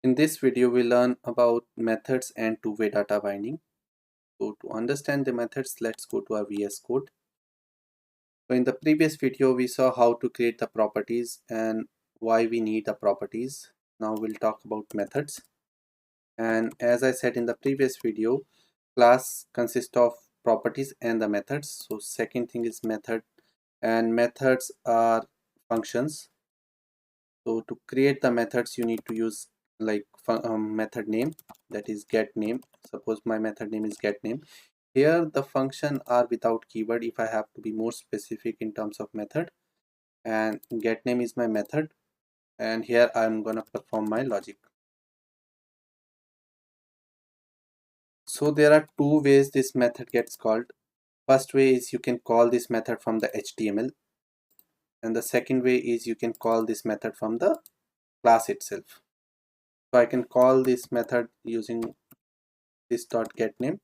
In this video, we learn about methods and two-way data binding. So to understand the methods, let's go to our VS Code. So in the previous video, we saw how to create the properties and why we need the properties. Now we'll talk about methods. And as I said in the previous video, class consists of properties and the methods. So second thing is method, and methods are functions. So to create the methods, you need to use like method name, that is get name. Suppose my method name is get name. Here the function are without keyword if I have to be more specific in terms of method, and get name is my method, and here I'm gonna perform my logic. So there are two ways this method gets called. First way is you can call this method from the HTML, and the second way is you can call this method from the class itself. So I can call this method using this dot get name.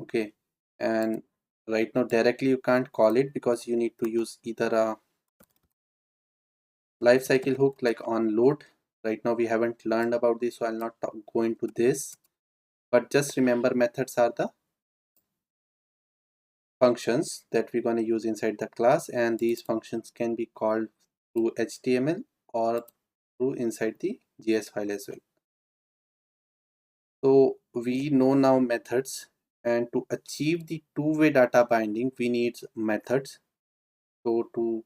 Okay, and right now directly you can't call it because you need to use either a lifecycle hook like on load. Right now we haven't learned about this, so I'll not go into this, but just remember methods are the functions that we're going to use inside the class, and these functions can be called through HTML or through inside the JS file as well. So we know now methods, and to achieve the two-way data binding we need methods. So to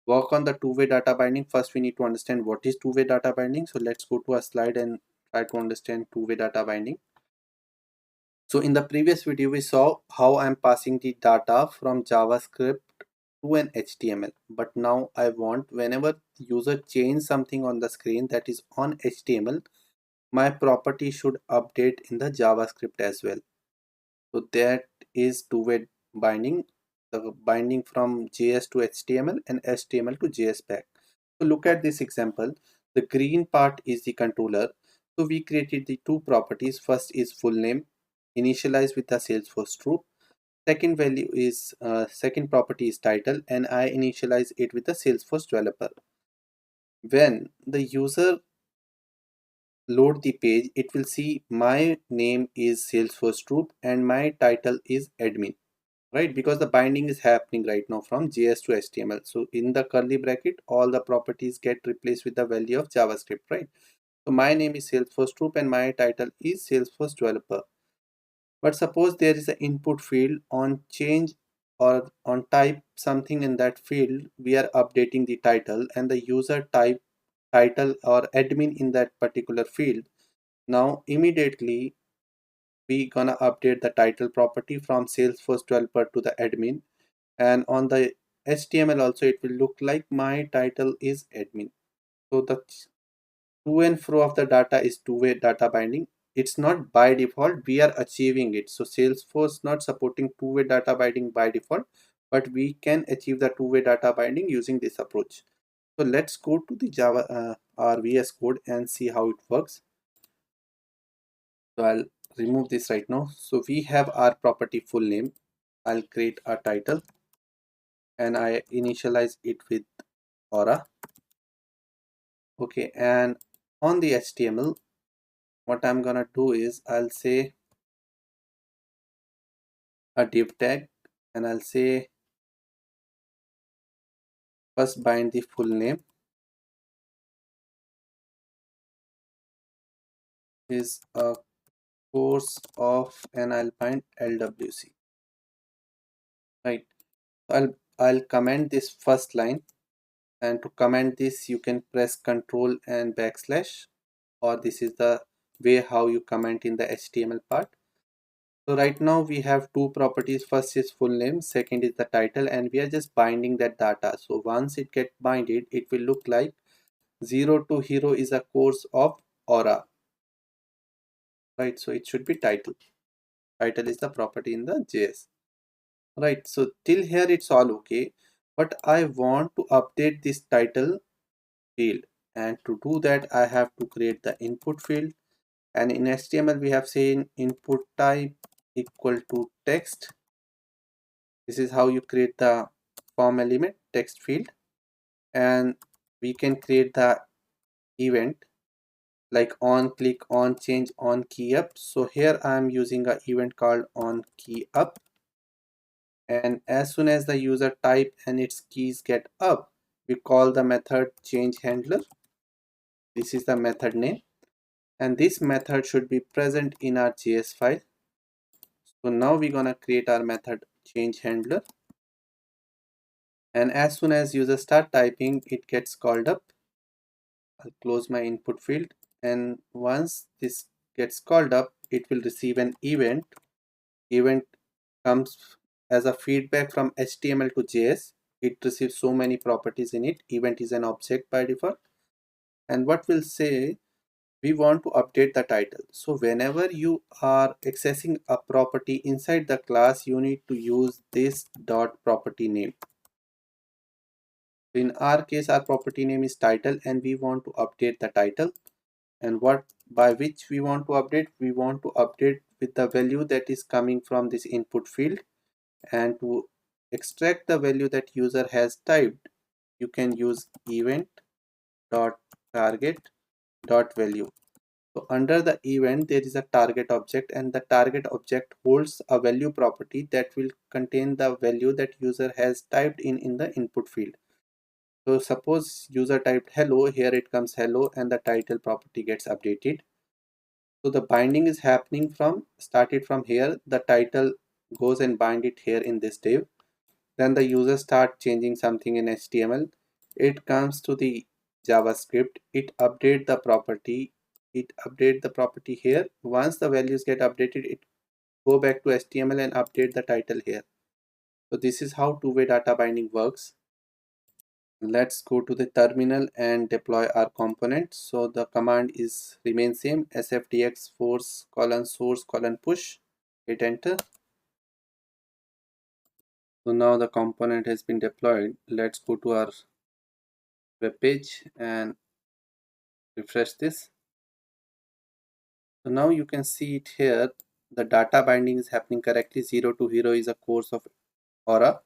work on the two-way data binding, first we need to understand what is two-way data binding. So let's go to a slide and try to understand two-way data binding. So in the previous video we saw how I'm passing the data from JavaScript to an HTML, but now I want whenever user change something on the screen that is on HTML, my property should update in the JavaScript as well. So that is two-way binding, the binding from JS to HTML and HTML to JS back. So look at this example. The green part is the controller. So we created the two properties. First is full name, initialized with the Salesforce true. Second value is second property is title, and I initialize it with the Salesforce developer. When the user load the page, it will see my name is Salesforce Troop and my title is admin, right? Because the binding is happening right now from JS to HTML. So in the curly bracket, all the properties get replaced with the value of JavaScript, right? So my name is Salesforce Troop and my title is Salesforce Developer. But suppose there is an input field on change or on type something in that field, we are updating the title and the user type title or admin in that particular field. Now immediately we gonna update the title property from Salesforce developer to the admin, and on the HTML also it will look like my title is admin. So the to and fro of the data is two-way data binding. It's not by default, we are achieving it. So Salesforce not supporting two-way data binding by default, but we can achieve the two-way data binding using this approach. So let's go to the Java or VS Code and see how it works. So I'll remove this right now. So we have our property full name. I'll create a title and I initialize it with Aura. Okay, and on the HTML, what I'm gonna do is I'll say a div tag, and I'll say first bind the full name is a course of, and I'll bind LWC, right? I'll comment this first line, and to comment this you can press Control and backslash, or this is the way how you comment in the HTML part. So right now we have two properties. First is full name, second is the title, and we are just binding that data. So once it get binded, it will look like 0 to hero is a course of Aura, right? So it should be title. Title is the property in the JS, right? So till here it's all okay, but I want to update this title field, and to do that I have to create the input field, and in HTML we have seen input type equal to text. This is how you create the form element text field, and we can create the event like on click, on change, on key up. So here I am using an event called on key up, and as soon as the user type and its keys get up, we call the method change handler. This is the method name, and this method should be present in our JS file. So now we're gonna create our method change handler, and as soon as user start typing, it gets called up. I'll close my input field, and once this gets called up, it will receive an event. Event comes as a feedback from HTML to JS. It receives so many properties in it. Event is an object by default, and what will say, we want to update the title. So whenever you are accessing a property inside the class, you need to use this dot property name. In our case, our property name is title, and we want to update the title. And what by which we want to update? We want to update with the value that is coming from this input field, and to extract the value that user has typed, you can use event dot target dot value. So under the event, there is a target object, and the target object holds a value property that will contain the value that user has typed in the input field. So suppose user typed hello, here it comes hello, and the title property gets updated. So the binding is happening from started from here. The title goes and bind it here in this div. Then the user start changing something in HTML. It comes to the JavaScript. It update the property. It update the property here. Once the values get updated, it go back to HTML and update the title here. So this is how two-way data binding works. Let's go to the terminal and deploy our component. So the command is remain same, sfdx force colon source colon push. Hit enter. So now the component has been deployed. Let's go to our web page and refresh this. So now you can see it here. The data binding is happening correctly. 0 to hero is a course of Aura,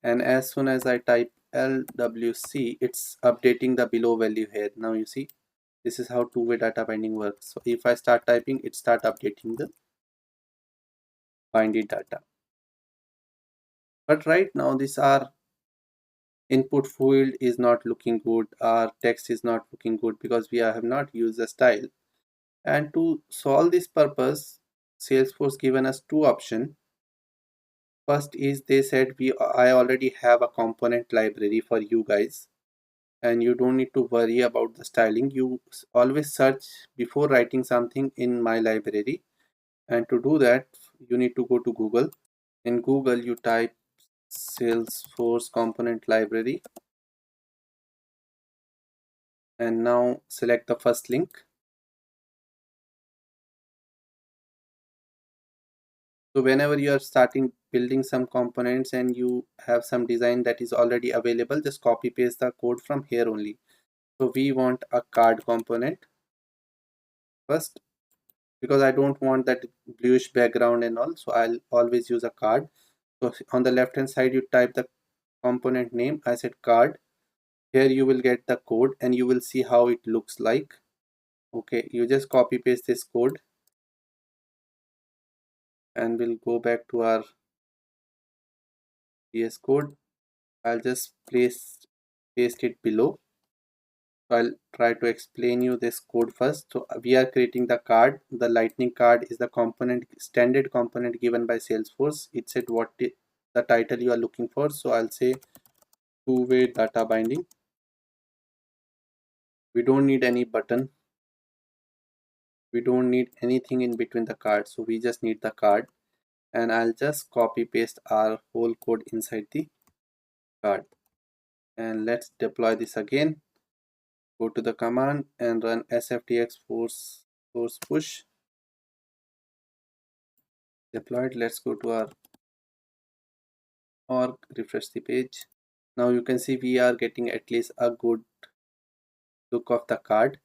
and as soon as I type LWC, it's updating the below value here. Now you see, this is how two-way data binding works. So if I start typing, it start updating the binded data. But right now, this our input field is not looking good. Our text is not looking good because we have not used the style. And to solve this purpose, Salesforce given us two options. First is they said I already have a component library for you guys, and you don't need to worry about the styling. You always search before writing something in my library, and to do that you need to go to Google. In Google you type Salesforce component library, and now select the first link. So whenever you are starting building some components and you have some design that is already available, just copy paste the code from here only. So we want a card component first, because I don't want that bluish background and all, so I'll always use a card. So on the left hand side you type the component name. I said card. Here you will get the code and you will see how it looks like. Okay, you just copy paste this code, and we'll go back to our VS Code. I'll just paste it below. So I'll try to explain you this code first. So we are creating the card. The lightning card is the component, standard component given by Salesforce. It said what the title you are looking for. So I'll say two-way data binding. We don't need any button. We don't need anything in between the cards. So we just need the card, and I'll just copy paste our whole code inside the card. And let's deploy this again. Go to the command and run sfdx force push. Deployed. Let's go to our org, refresh the page. Now you can see we are getting at least a good look of the card.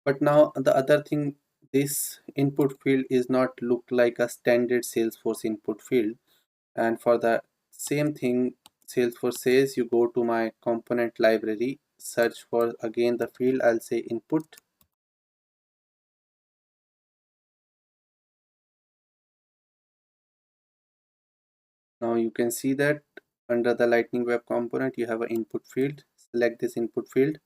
But now the other thing, this input field is not look like a standard Salesforce input field. And for the same thing, Salesforce says you go to my component library, search for again the field. I'll say input, Now you can see that under the Lightning Web component you have an input field. Select this input field,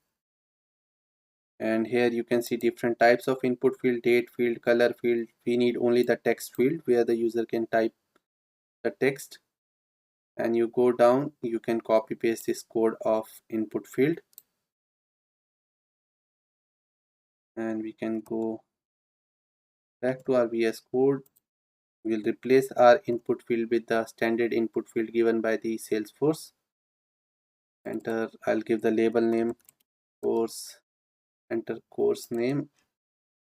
and here you can see different types of input field: date field, color field. We need only the text field where the user can type the text, and you go down, you can copy paste this code of input field, and we can go back to our VS Code. We'll replace our input field with the standard input field given by the Salesforce. Enter, I'll give the label name course, enter course name,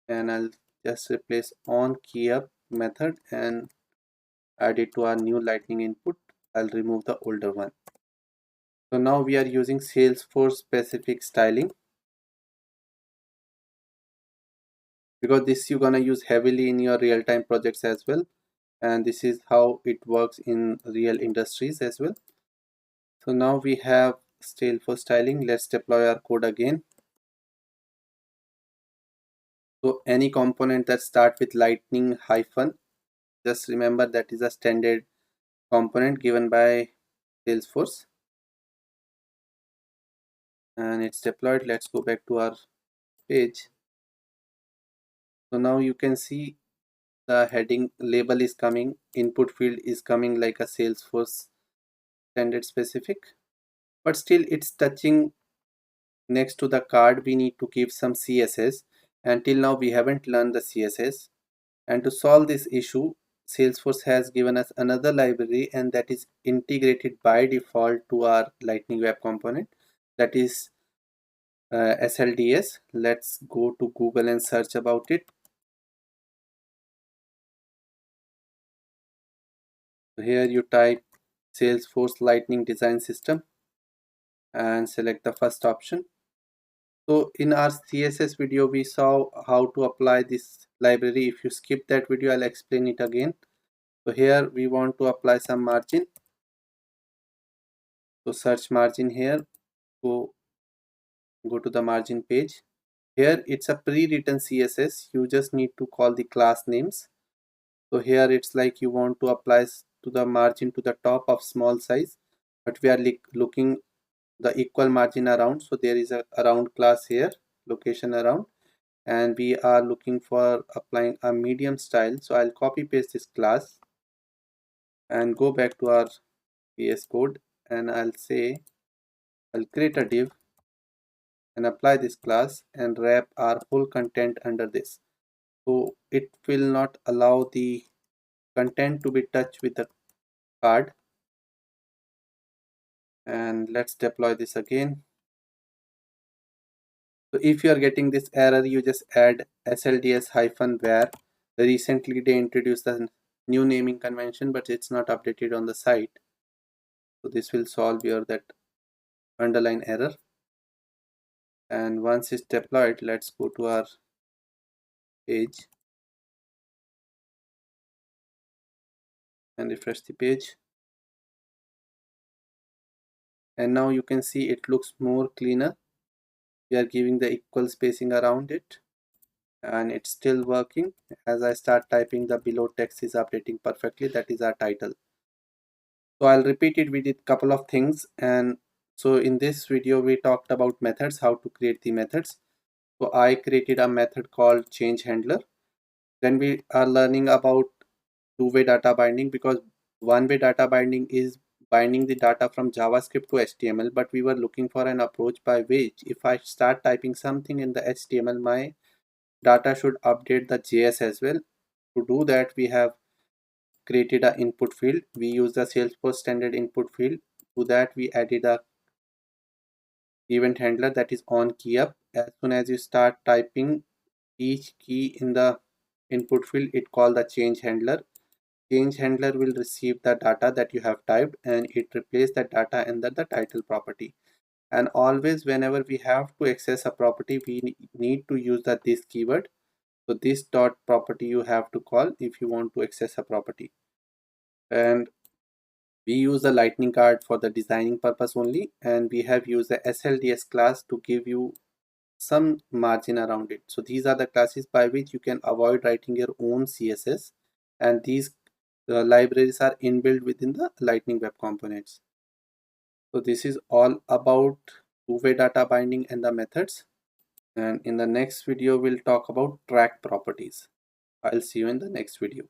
and I'll just replace on key up method and add it to our new Lightning input. I'll remove the older one. So now we are using Salesforce specific styling, because this you're gonna use heavily in your real-time projects as well, and this is how it works in real industries as well. So now we have Salesforce styling. Let's deploy our code again. So any component that start with lightning hyphen, just remember that is a standard component given by Salesforce, and it's deployed. Let's go back to our page. So now you can see the heading label is coming, input field is coming like a Salesforce standard specific, but still it's touching next to the card. We need to give some CSS. Until now we haven't learned the CSS, and to solve this issue Salesforce has given us another library, and that is integrated by default to our Lightning Web component, that is SLDS. Let's go to Google and search about it. So here you type Salesforce Lightning Design System and select the first option. So in our CSS video we saw how to apply this library. If you skip that video I'll explain it again. So here we want to apply some margin, so search margin here, go to the margin page. Here it's a pre-written CSS, you just need to call the class names. So here it's like you want to apply to the margin to the top of small size, but we are looking the equal margin around, so there is a around class here, location around, and we are looking for applying a medium style. So I'll copy paste this class and go back to our VS Code, and I'll say I'll create a div and apply this class and wrap our whole content under this. So it will not allow the content to be touched with the card. And let's deploy this again. So if you are getting this error, you just add slds-var. Recently they introduced the new naming convention, but it's not updated on the site. So this will solve your that underline error. And once it's deployed, let's go to our page and refresh the page. And now you can see it looks more cleaner. We are giving the equal spacing around it, and it's still working. As I start typing, the below text is updating perfectly. That is our title. So I'll repeat it. We did couple of things, and so in this video we talked about methods, how to create the methods. So I created a method called change handler. Then we are learning about two-way data binding, because one-way data binding is binding the data from JavaScript to HTML, but we were looking for an approach by which if I start typing something in the HTML, my data should update the JS as well. To do that, we have created an input field. We use the Salesforce standard input field. To that, we added a event handler, that is on key up. As soon as you start typing each key in the input field, it called the change handler. Change handler will receive the data that you have typed, and it replaces that data under the title property. And always whenever we have to access a property, we need to use the this keyword. So this dot property you have to call if you want to access a property. And we use the lightning card for the designing purpose only, and we have used the SLDS class to give you some margin around it. So these are the classes by which you can avoid writing your own CSS, and these libraries are inbuilt within the Lightning Web Components. So this is all about two-way data binding and the methods. And in the next video, we'll talk about track properties. I'll see you in the next video.